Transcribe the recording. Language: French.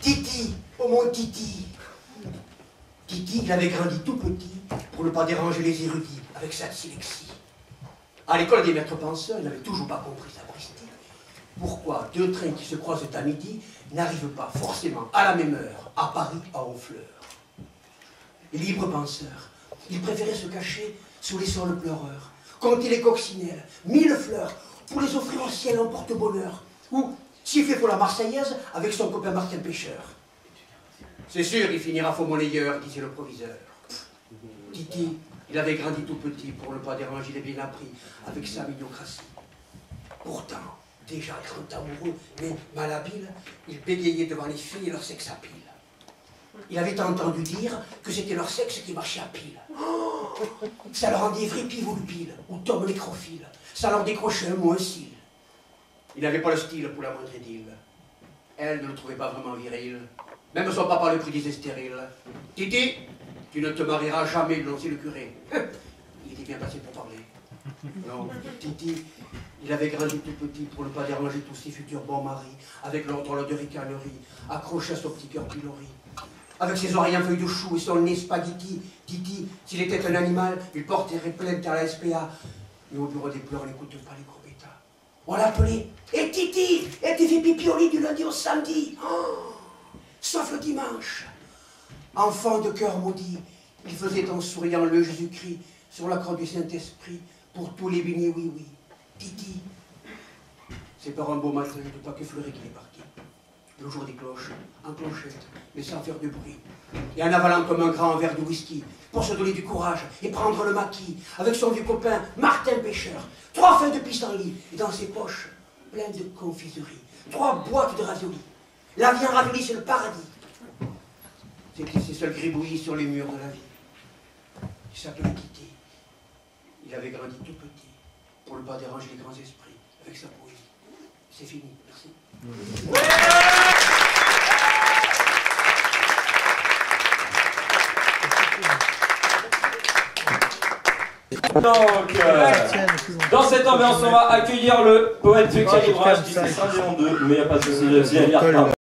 Titi, oh mon Titi. Titi, il avait grandi tout petit pour ne pas déranger les érudits avec sa dyslexie. À l'école des maîtres penseurs, il n'avait toujours pas compris sa bristie. Pourquoi deux trains qui se croisent à midi n'arrivent pas forcément à la même heure à Paris à Honfleur? Libre penseur, il préférait se cacher sous les sols pleureurs, compter les coccinelles, 1000 fleurs, pour les offrir au ciel en porte-bonheur, ou siffler pour la Marseillaise avec son copain Martin Pêcheur. C'est sûr, il finira faux monnayeur, disait le proviseur. Titi, il avait grandi tout petit pour ne pas déranger les bien appris avec sa mignocratie. Pourtant, déjà grand amoureux, mais malhabile, il bégayait devant les filles et leur sexe à pile. Il avait entendu dire que c'était leur sexe qui marchait à pile. Oh, ça leur rendait vripi volupile, ou Tom nécrophile. Ça leur décrochait un mot, un cil. Il n'avait pas le style pour la moindre idylle. Elle ne le trouvait pas vraiment viril. Même son papa le disait stérile. Titi, tu ne te marieras jamais, lançait le curé. Il était bien placé pour parler. Non, Titi, il avait grandi tout petit pour ne pas déranger tous ses futurs bons maris, avec leur drôle de ricanerie, accroché à son petit cœur pilori. Avec ses oreilles en feuilles de chou et son nez spaghetti, Titi, s'il était un animal, il porterait plainte à la SPA. Mais au bureau des pleurs, on n'écoute pas les gros bêtas. On l'appelait « Et Titi, et tu fais pipi au lit du lundi au samedi oh, sauf le dimanche !» Enfant de cœur maudit, il faisait en souriant le Jésus-Christ sur la croix du Saint-Esprit pour tous les beignets oui-oui. Titi, c'est par un beau matin de pas que Fleury qu'il est parti. Le jour des cloches, en clochette, mais sans faire de bruit. Et en avalant comme un grand verre de whisky, pour se donner du courage et prendre le maquis, avec son vieux copain Martin Pêcheur, 3 feuilles de pissenlit, et dans ses poches, plein de confiseries, 3 boîtes de raviolis. La viande ravioli, c'est le paradis. C'était ses seuls gribouillis sur les murs de la vie. Il s'appelait Titi. Il avait grandi tout petit, pour ne pas déranger les grands esprits, avec sa poésie. C'est fini, merci. Donc, dans cette ambiance, on va accueillir le poète calibrage qui fait 5 millions 2, mais il n'y a pas de souci,